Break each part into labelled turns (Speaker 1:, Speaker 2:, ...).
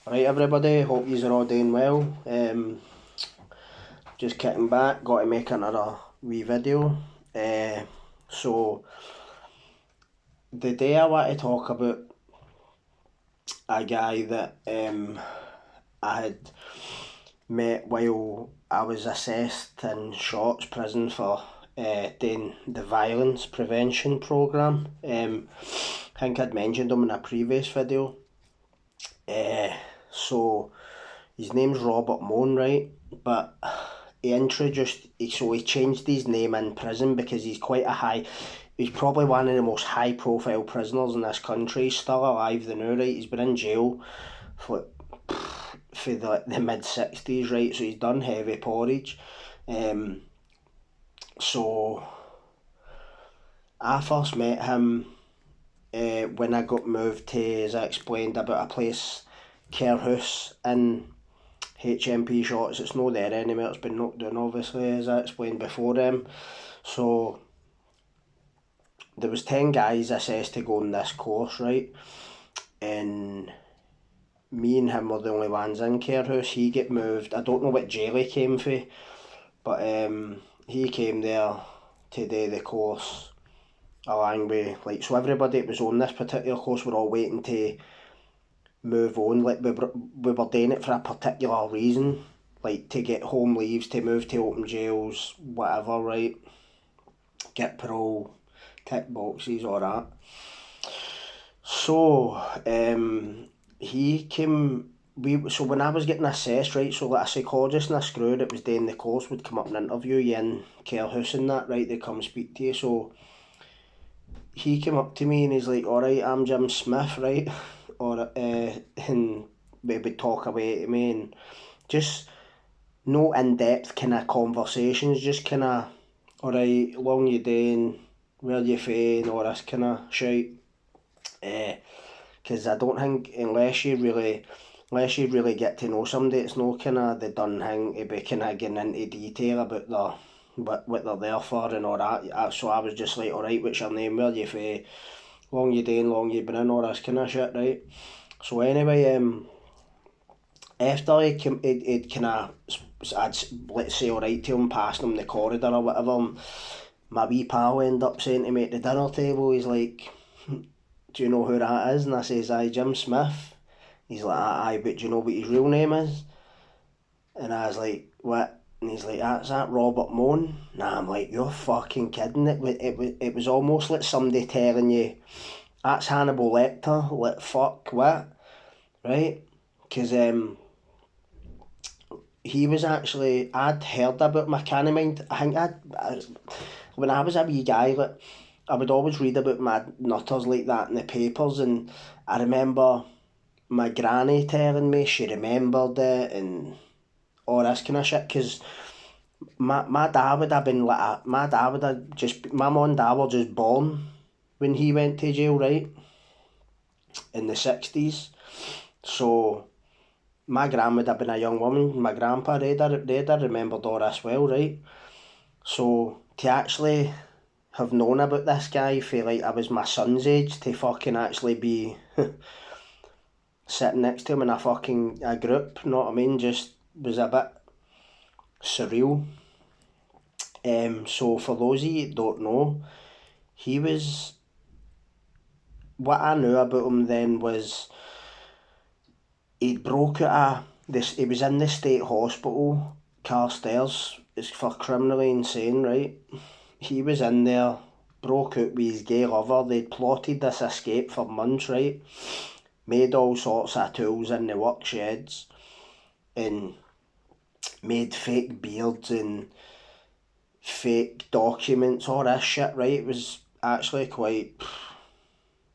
Speaker 1: Right, everybody, hope yous are all doing well. Just kicking back, got to make another wee video. So the day I want to talk about a guy that I had met while I was assessed in Shorts prison for doing the violence prevention programme. I think I'd mentioned him in a previous video. So his name's Robert Moan, right? But he changed his name in prison because he's probably one of the most high profile prisoners in this country. He's still alive the now, right? He's been in jail for the mid 60s, right? So he's done heavy porridge. So I first met him when I got moved to, as I explained, about a place, Care House in HMP Shorts. It's not there anymore, it's been knocked down obviously, as I explained before. So there was 10 guys assessed to go on this course, right? And me and him were the only ones in Care House. He get moved, I don't know what jail he came for, but he came there to do the course along with, like, so everybody that was on this particular course were all waiting to move on. Like, we were doing it for a particular reason, like to get home leaves, to move to open jails, whatever, right? Get parole, tick boxes, all that. So, he came. So when I was getting assessed, right, so like a psychologist and a screw that was doing the course would come up and interview you in Care House and that, right? They come speak to you. So he came up to me and he's like, "Alright, I'm Jim Smith, right?" And we would talk away to me, and just no in-depth kind of conversations, just kind of, "Alright, long you doing, where you fae," all this kind of shite. Because I don't think, unless you really get to know somebody, it's no kind of the done thing to be kind of getting into detail about what they're there for and all that. So I was just like, "Alright, what's your name, where you fae, long you doing, long you been in," all this kind of shit, right? So anyway, after he'd kind of, I'd, let's say, alright to him, passing him the corridor or whatever, and my wee pal ended up saying to me at the dinner table, he's like, "Do you know who that is?" And I says, "Aye, Jim Smith." He's like, "Aye, but do you know what his real name is?" And I was like, "What?" And he's like, "That's that Robert Moan." Nah, I'm like, "You're fucking kidding." It was almost like somebody telling you, "That's Hannibal Lecter." Like, fuck, what? Right? Because he was actually, I'd heard about him, I can't mind, when I was a wee guy, like, I would always read about mad nutters like that in the papers, and I remember my granny telling me she remembered it and all this kind of shit, because my dad would have been like, my dad would have just, my mum and dad were just born when he went to jail, right, in the 60s, so my gran would have been a young woman, my grandpa, they'd have remembered all this well, right, so to actually have known about this guy for, like, I was my son's age, to fucking actually be sitting next to him in a group, you know what I mean, just was a bit surreal. So for those of you that don't know, he was, what I knew about him then was he'd broke out of this, he was in the state hospital, Carstairs, it's for criminally insane, right? He was in there, broke out with his gay lover, they'd plotted this escape for months, right? Made all sorts of tools in the work sheds, and made fake beards and fake documents, all this shit, right? It was actually quite,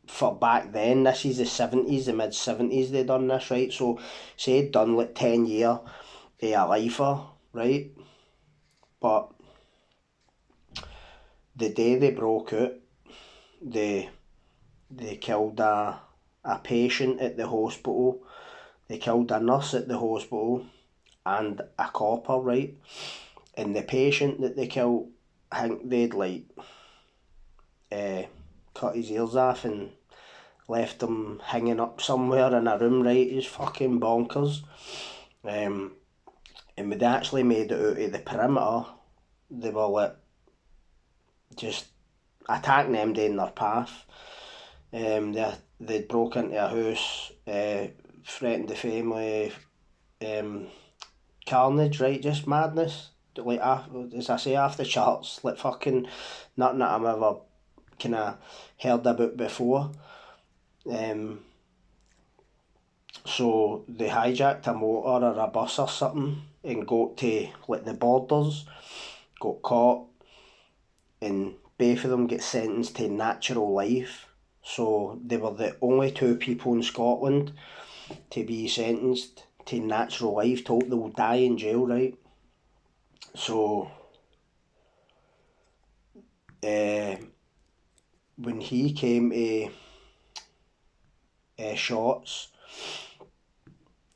Speaker 1: for back then, this is the 70s, the mid 70s they done this, right? So say he'd done like 10 year a lifer, right? But the day they broke out, they they killed a patient at the hospital, they killed a nurse at the hospital, and a copper, right? And the patient that they killed, I think they'd like cut his ears off and left him hanging up somewhere in a room, right? He's fucking bonkers. And when they actually made it out of the perimeter, they were like just attacking them in their path. They'd broke into a house, threatened the family, carnage, right? Just madness. Like, as I say, off the charts, like fucking nothing that I've ever kind of heard about before. So they hijacked a motor or a bus or something and got to like the borders, got caught, and both of them get sentenced to natural life. So they were the only two people in Scotland to be sentenced to natural life, told they'll die in jail, right? So when he came to shots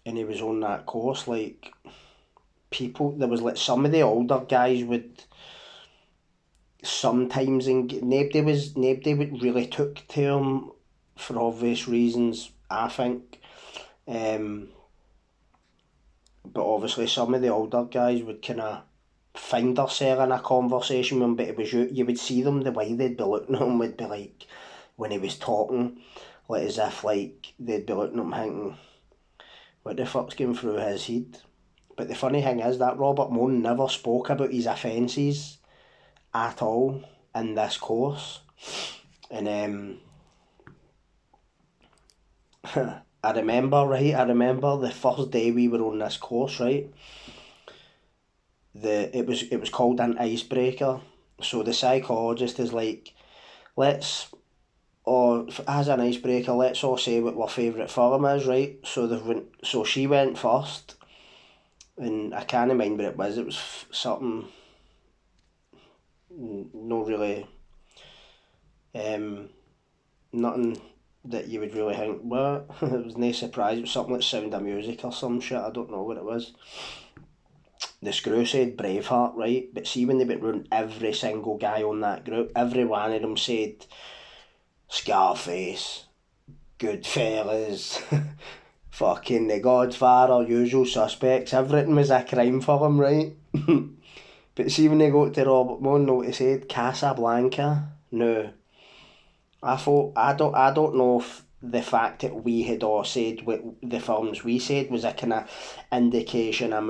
Speaker 1: and he was on that course, like, people, there was like some of the older guys would sometimes, nobody would really took to him for obvious reasons, I think. But obviously some of the older guys would kind of find themselves in a conversation with him, but it was you would see them, the way they'd be looking at him would be like, when he was talking, like as if like they'd be looking at him thinking, what the fuck's going through his head? But the funny thing is that Robert Moan never spoke about his offences at all in this course. And I remember the first day we were on this course, right? It was called an icebreaker. So the psychologist is like, as an icebreaker, let's all say what our favourite film is, right? So she went first, and I can't remember what it was. It was something, no really, nothing that you would really think, what? It was no surprise. It was something like Sound of Music or some shit. I don't know what it was. The screw said Braveheart, right? But see, when they went round every single guy on that group, every one of them said Scarface, Goodfellas, fucking The Godfather, Usual Suspects. Everything was a crime for him, right? But see, when they got to Robert Moon, no, he said Casablanca. No, I don't know if the fact that we had all said what the films we said was a kind of indication of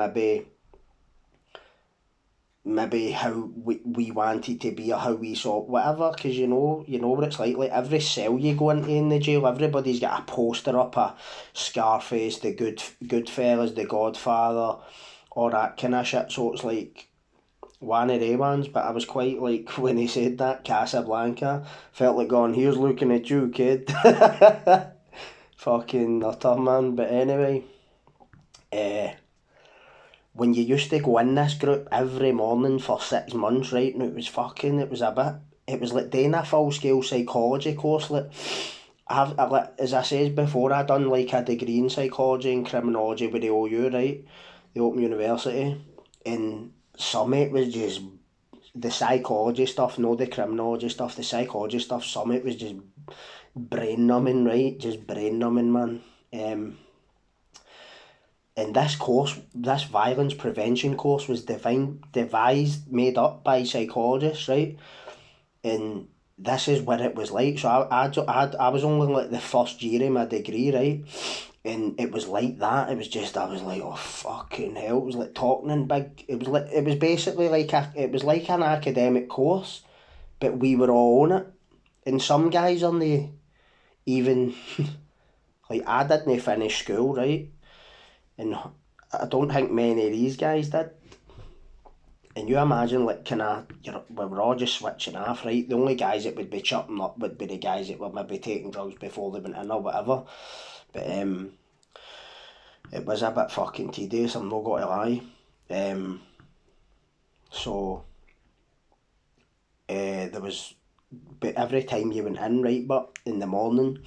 Speaker 1: maybe how we wanted to be or how we saw whatever, because you know what it's like every cell you go into in the jail, everybody's got a poster up of Scarface, the Goodfellas, the Godfather, all that kind of shit. So it's like one of the ones. But I was quite like, when he said that Casablanca, felt like going, here's looking at you, kid. Fucking nutter, man. But anyway, when you used to go in this group every morning for 6 months, right, and it was like doing a full scale psychology course. Like, as I said before, I done like a degree in psychology and criminology with the OU, right, the Open University, and some of it was just the psychology stuff, no the criminology stuff, the psychology stuff, some of it was just brain numbing, right, just brain numbing, man. And this violence prevention course was made up by psychologists, right? And this is what it was like. So I was only like the first year of my degree, right? And it was like that. It was just, I was like, oh fucking hell! It was like talking in big. It was basically like an academic course, but we were all on it. And some guys on the even like, I didn't finish school, right? And I don't think many of these guys did. And you imagine, like, we were all just switching off, right? The only guys that would be chopping up would be the guys that were maybe taking drugs before they went in or whatever. But it was a bit fucking tedious, I'm not going to lie. So there was, but every time you went in, right, but in the morning,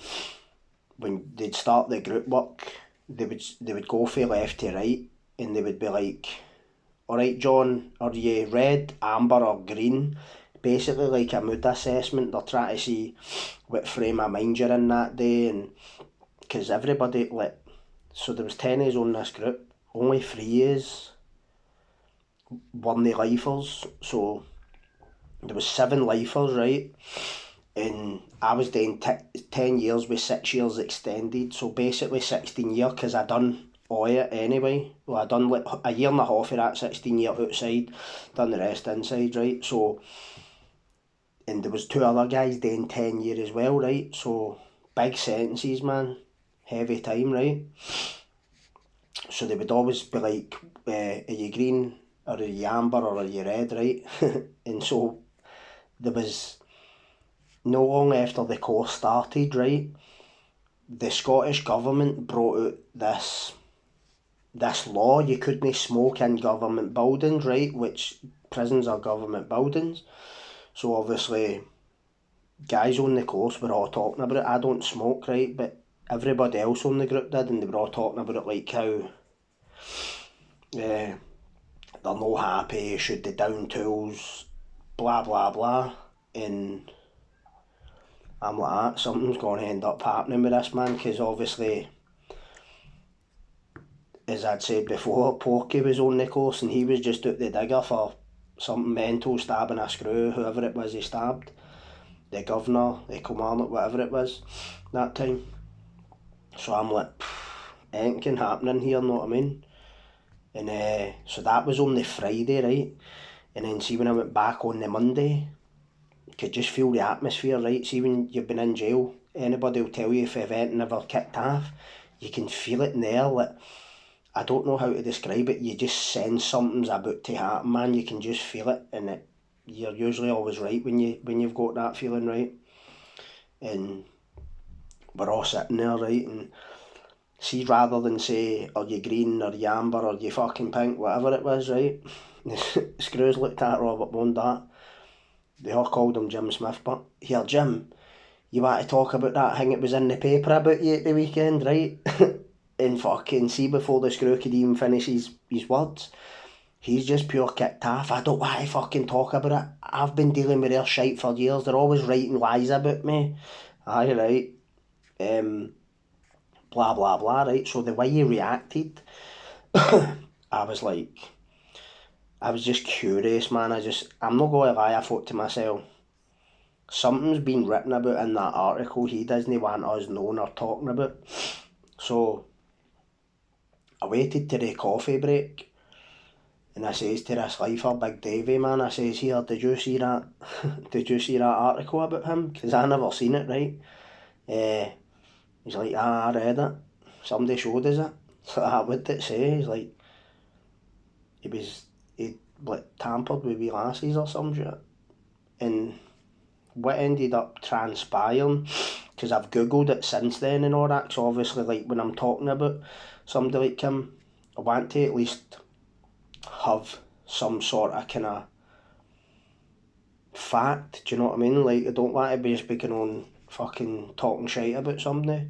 Speaker 1: when they'd start the group work, they would go from left to right, and they would be like, alright John, are you red, amber or green? basically like a mood assessment. They're trying to see what frame of mind you're in that day, and because everybody, like, so there was 10 of us on this group, only 3 years won the lifers, so there was 7 lifers, right? And I was doing 10 years with 6 years extended, so basically 16 year, because I done all it anyway. Well, I done like a year and a half of that 16 year outside, done the rest inside, right? So, and there was 2 other guys doing 10 year as well, right? So, big sentences, man, heavy time, right? So they would always be like, are you green, or are you amber, or are you red, right? And so there was, no long after the course started, right, the Scottish government brought out this law. You couldn't smoke in government buildings, right, which prisons are government buildings. So obviously guys on the course were all talking about it. I don't smoke, right, but everybody else on the group did, and they were all talking about it like how they're no happy, should they down tools, blah blah blah. And I'm like, something's going to end up happening with this, man, because obviously, as I'd said before, Porky was on the course and he was just out the digger for something mental, stabbing a screw, whoever it was he stabbed, the governor, the commander, whatever it was, that time. So I'm like, anything happening here, know what I mean? And so that was on the Friday, right? And then see when I went back on the Monday, you could just feel the atmosphere, right? See when you've been in jail, anybody will tell you if the event never kicked off, you can feel it in there, like, I don't know how to describe it, you just sense something's about to happen, man, you can just feel it, and you're usually always right when you've got that feeling, right? And we're all sitting there, right, and see, rather than say, are you green, or you amber, or you fucking pink, whatever it was, right, the screws looked at Robert Bondat, they all called him Jim Smith, but here, Jim, you want to talk about that thing that was in the paper about you at the weekend, right? And fucking see, before the screw could even finish his words, he's just pure kicked off. I don't want to fucking talk about it. I've been dealing with their shite for years. They're always writing lies about me. Aye, right. Blah, blah, blah, right? So the way he reacted, I was like, I was just curious, man. I'm not going to lie, I thought to myself, something's been written about in that article he doesn't want us knowing or talking about. So I waited to the coffee break, and I says to this lifer, Big Davey, man, I says, here, did you see that did you see that article about him? Because I never seen it, right? He's like, I read it. Somebody showed us it. So what did it say? He's like, he like tampered with wee lassies or some shit. And what ended up transpiring, because I've googled it since then and all that, so obviously, like, when I'm talking about somebody like him, I want to at least have some sort of kind of fact, do you know what I mean? Like, I don't want to be just speaking on fucking talking shite about somebody,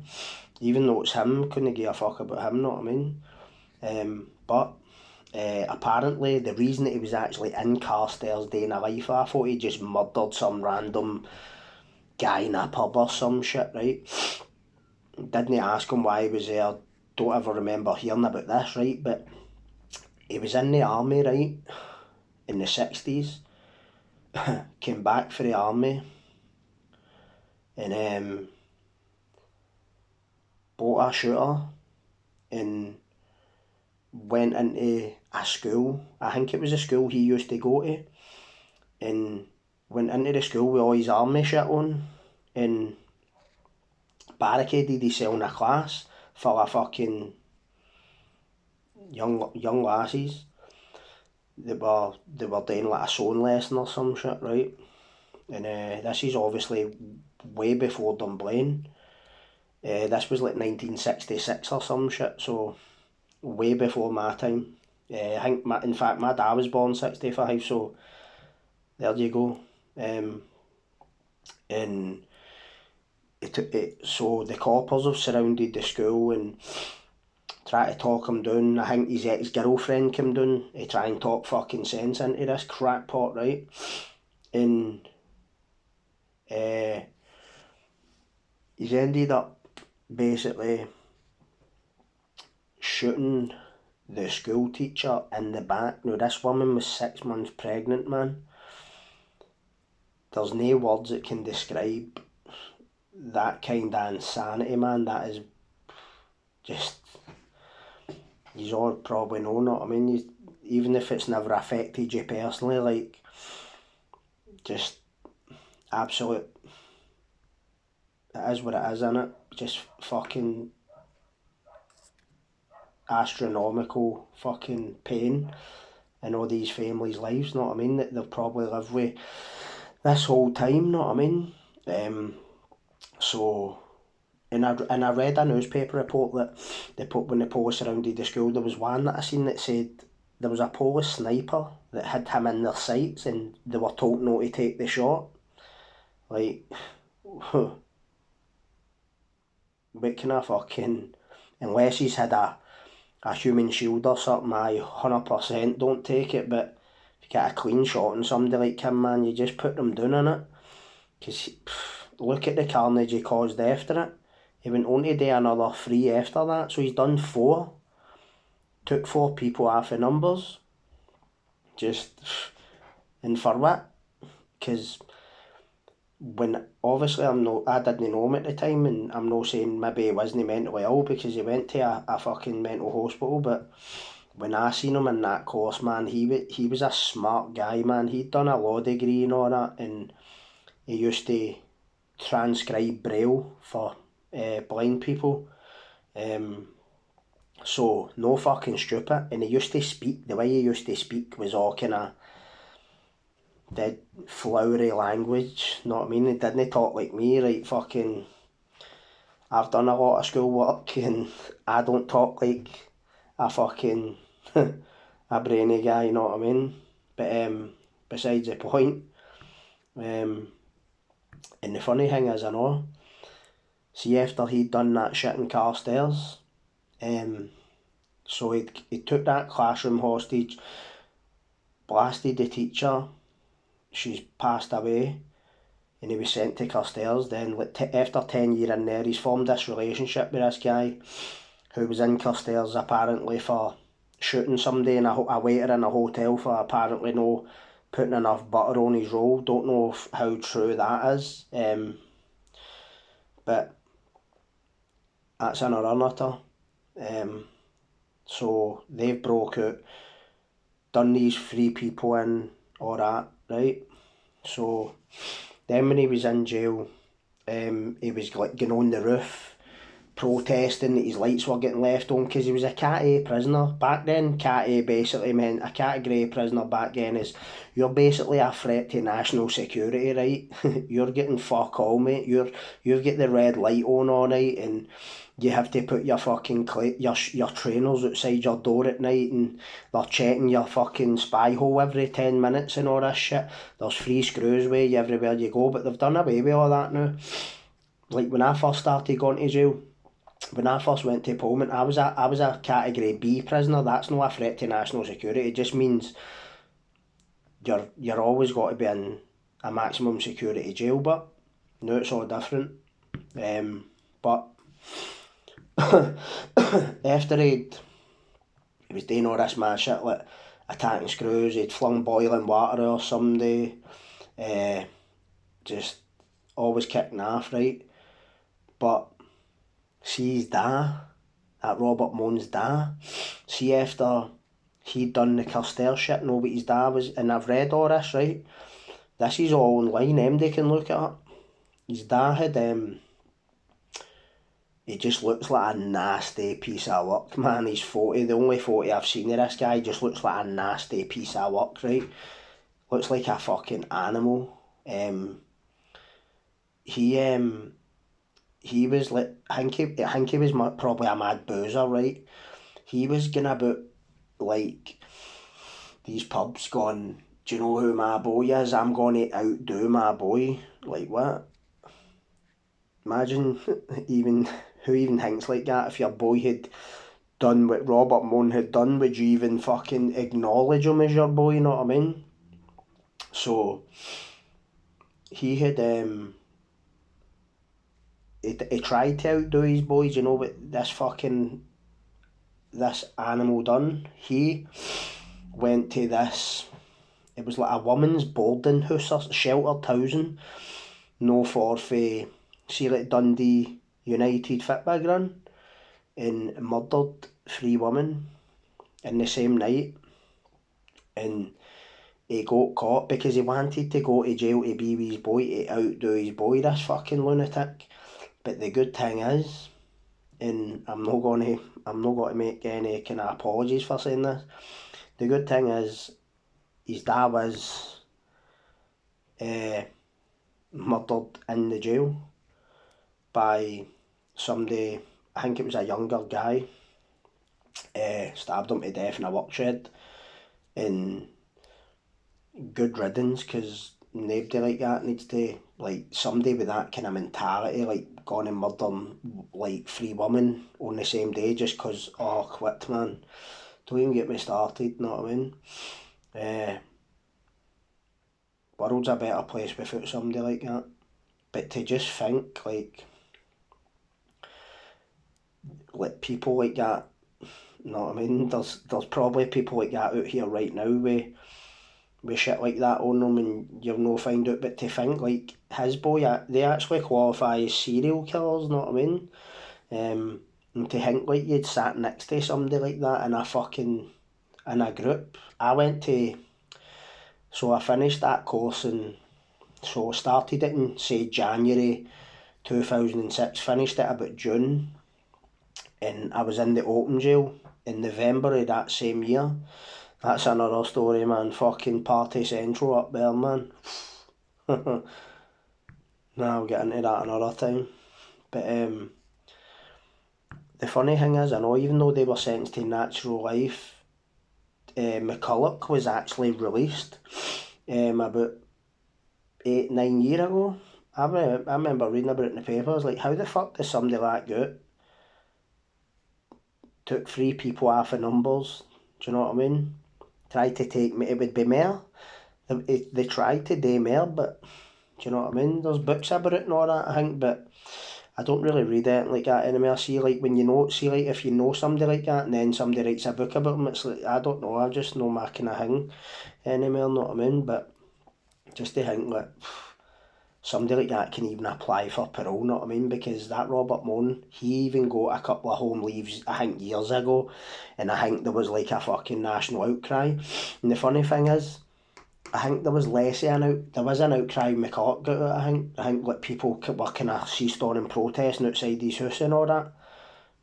Speaker 1: even though it's him, couldn't give a fuck about him, know what I mean? But apparently the reason that he was actually in Carstairs doing a life, I thought he just murdered some random guy in a pub or some shit, right? Didn't ask him why he was there, don't ever remember hearing about this, right? But he was in the army, right, in the 60s, came back for the army, and bought a shooter, and went into a school, I think it was a school he used to go to, and went into the school with all his army shit on, and barricaded himself in a class full of fucking young lassies. They were doing like a sewing lesson or some shit, right? And this is obviously way before Dunblane. This was like 1966 or some shit, so way before my time. I think, in fact, my dad was born 65, so there you go. And so the coppers have surrounded the school and try to talk him down. I think his ex-girlfriend came down to try and talk fucking sense into this crackpot, right? And he's ended up basically shooting the school teacher in the back. Now this woman was 6 months pregnant, man. There's no words that can describe that kind of insanity, man. That is just, you all probably know what I mean. Even if it's never affected you personally, like, just absolute, it is what it is, innit? Just fucking astronomical fucking pain in all these families' lives, know what I mean, that they'll probably live with this whole time, know what I mean? So, and I read a newspaper report that they put when the police surrounded the school. There was one that I seen that said there was a police sniper that had him in their sights and they were told not to take the shot. Like, what kind of fucking, unless he's had a human shield or something, I 100% don't take it, but if you get a clean shot on somebody like him, man, you just put them down in it. Because look at the carnage he caused after it. He went on to do another 3 after that, so he's done 4. Took 4 people off the numbers. Just, and for what? Because when, obviously I didn't know him at the time, and I'm not saying maybe he wasn't mentally ill because he went to a fucking mental hospital, but when I seen him in that course, man, he was a smart guy, man. He'd done a law degree and all that, and he used to transcribe braille for blind people. So no fucking stupid, and he used to speak, the way he used to speak was all kind of dead flowery language, know what I mean? He didn't talk like me, right? Fucking, I've done a lot of schoolwork and I don't talk like a fucking a brainy guy, you know what I mean? But besides the point, and the funny thing is, I know, see, after he'd done that shit in Carstairs, so he took that classroom hostage, blasted the teacher, she's passed away, and he was sent to Carstairs. Then after 10 years in there, he's formed this relationship with this guy who was in Carstairs apparently for shooting somebody, in a waiter in a hotel, for apparently no putting enough butter on his roll. Don't know how true that is, but that's another nutter. So they've broke out, done these 3 people in, all that, right? So then when he was in jail, he was like going on the roof protesting that his lights were getting left on because he was a Cat A prisoner. Back then, Cat A basically meant, a category A prisoner back then is, you're basically a threat to national security, right? You're getting fuck all, mate. You've got the red light on, all right, and you have to put your fucking your trainers outside your door at night, and they're checking your fucking spy hole every 10 minutes and all this shit. There's free screws with you everywhere you go, but they've done away with all that now. Like when I first started going to jail, when I first went to Parliament, I was a category B prisoner. That's not a threat to national security. It just means you're always got to be in a maximum security jail. But now it's all different. But after he was doing all this mad shit like attacking screws, he'd flung boiling water or somebody, just always kicking off, right? But see his dad, that Robert Moan's dad, see after he'd done the Carstairs shit, know what his dad was, and I've read all this, right? This is all online, MD can look it up. His dad had, he just looks like a nasty piece of work, man. He's 40, the only 40 I've seen of this guy, just looks like a nasty piece of work, right? Looks like a fucking animal. He was like, I think he was probably a mad boozer, right? He was going about, like, these pubs going, do you know who my boy is? I'm going to outdo my boy. Like, what? Imagine who even thinks like that. If your boy had done what Robert Moon had done, would you even fucking acknowledge him as your boy, you know what I mean? So, he had he tried to outdo his boys, you know, but this animal done. He went to this, it was like a woman's boarding house or sheltered housing, no for see like Dundee United football run, and murdered 3 women in the same night, and he got caught because he wanted to go to jail to be with his boy, to outdo his boy, this fucking lunatic. But the good thing is, and I'm not going to make any kind of apologies for saying this, the good thing is his dad was murdered in the jail by somebody, I think it was a younger guy, stabbed him to death in a work shed, and good riddance, because nobody like that needs to, like, somebody with that kind of mentality, like, gone and murdered, like, 3 women on the same day just because, oh, quit, man. Don't even get me started, you know what I mean? World's a better place without somebody like that. But to just think, like people like that, you know what I mean? There's probably people like that out here right now with shit like that on them, and you'll no find out. But to think, like, his boy, they actually qualify as serial killers, you know what I mean? And to think, like, you'd sat next to somebody like that in a group. So I finished that course, and so I started it in, say, January 2006, finished it about June, and I was in the open jail in November of that same year. That's another story, man. Fucking party central up there, man. Now I'll get into that another time. But the funny thing is, I know even though they were sentenced to natural life, McCulloch was actually released about 8-9 years ago. I remember reading about it in the papers, like, how the fuck does somebody like that took 3 people off of numbers, do you know what I mean? Tried to take me, it would be more. They tried to do more, but do you know what I mean? There's books about it and all that, I think, but I don't really read anything like that anymore. See, like, when you know, see, like, if you know somebody like that and then somebody writes a book about them, it's like, I don't know, I just know my kind of thing anymore, know what I mean? But just to think, like, somebody like that can even apply for parole, know what I mean? Because that Robert Moan, he even got a couple of home leaves, I think, years ago, and I think there was like a fucking national outcry. And the funny thing is, I think there was there was an outcry when McCulloch got out, I think like people were kind of ceased on and protesting outside his house and all that.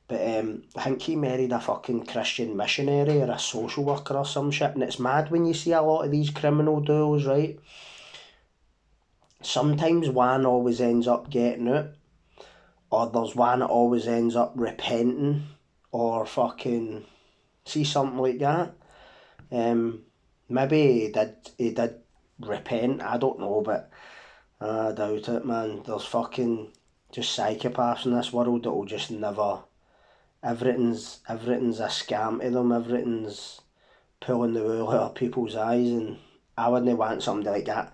Speaker 1: But I think he married a fucking Christian missionary or a social worker or some shit, and it's mad when you see a lot of these criminal duels, right? Sometimes one always ends up getting out, or there's one that always ends up repenting, or fucking see something like that. Maybe he did repent, I don't know, but I doubt it, man. There's fucking just psychopaths in this world that will just never. Everything's a scam to them. Everything's pulling the wool out of people's eyes, and I wouldn't want somebody like that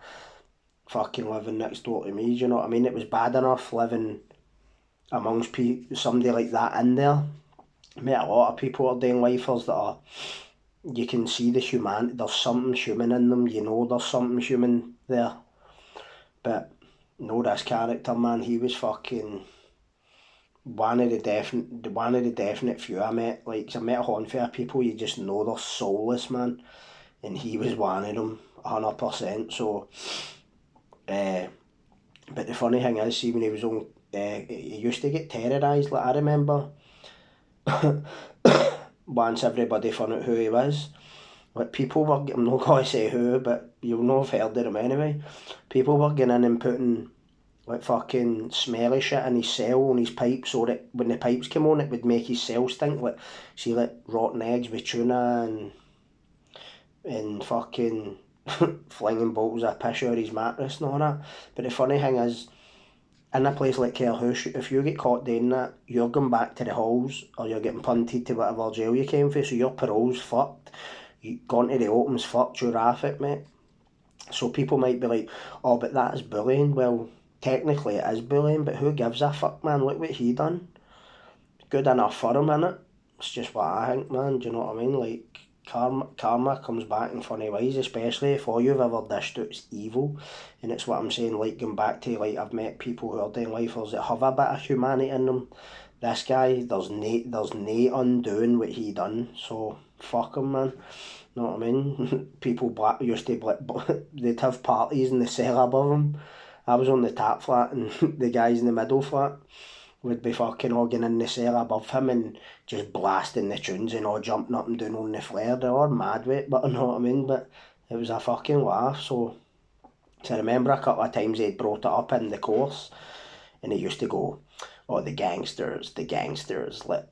Speaker 1: fucking living next door to me. Do you know what I mean? It was bad enough living amongst somebody like that in there. I met a lot of people that are doing lifers that are, you can see the humanity, there's something human in them, you know there's something human there. But no, this character, man, he was fucking one of the definite few I met. Like, I met a handful of people you just know they're soulless, man, and he was one of them, 100%. So but the funny thing is, see, when he was on, he used to get terrorised. Like, I remember once everybody found out who he was, like, people were, I'm not going to say who, but you'll know if heard of him anyway, people were getting in and putting, like, fucking smelly shit in his cell, on his pipes, so that when the pipes came on, it would make his cell stink. Like, see, like, rotten eggs with tuna, and fucking flinging bottles of piss out of his mattress and all that. But the funny thing is, in a place like Carhouse, if you get caught doing that, you're going back to the halls, or you're getting punted to whatever jail you came for, so your parole's fucked. You gone to the open's fucked, you're off it, mate. So people might be like, oh, but that's bullying. Well, technically it is bullying, but who gives a fuck, man? Look what he done. Good enough for him, innit? It's just what I think, man. Do you know what I mean? Like, karma comes back in funny ways, especially if all you've ever dished out's evil. And it's what I'm saying, like, going back to, like, I've met people who are doing lifers that have a bit of humanity in them. This guy, there's nae undoing what he done, so fuck him, man. Know what I mean? People used to, they'd have parties in the cell above him. I was on the top flat and the guys in the middle flat would be fucking all getting in the cell above him and just blasting the tunes and all jumping up and down on the flare. They're all mad with it, but you know what I mean? But it was a fucking laugh, so I remember a couple of times they'd brought it up in the course and it used to go, oh, the gangsters, like,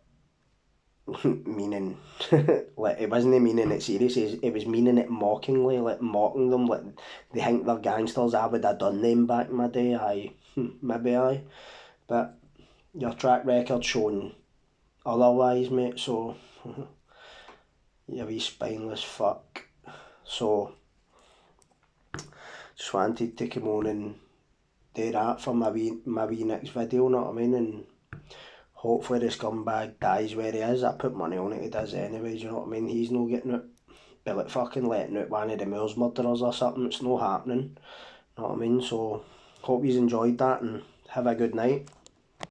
Speaker 1: meaning, like, it wasn't meaning it serious, it was meaning it mockingly, like, mocking them, like, they think they're gangsters, I would have done them back in my day, aye, maybe aye, but your track record showing otherwise, mate, so, you wee spineless fuck, so, just wanted to come on and do that for my wee next video, know what I mean, and hopefully the scumbag dies where he is. I put money on it, he does anyway, do you know what I mean? He's no getting it. Be like fucking letting out one of the Moors murderers or something, it's no happening. You know what I mean? So, hope you've enjoyed that and have a good night.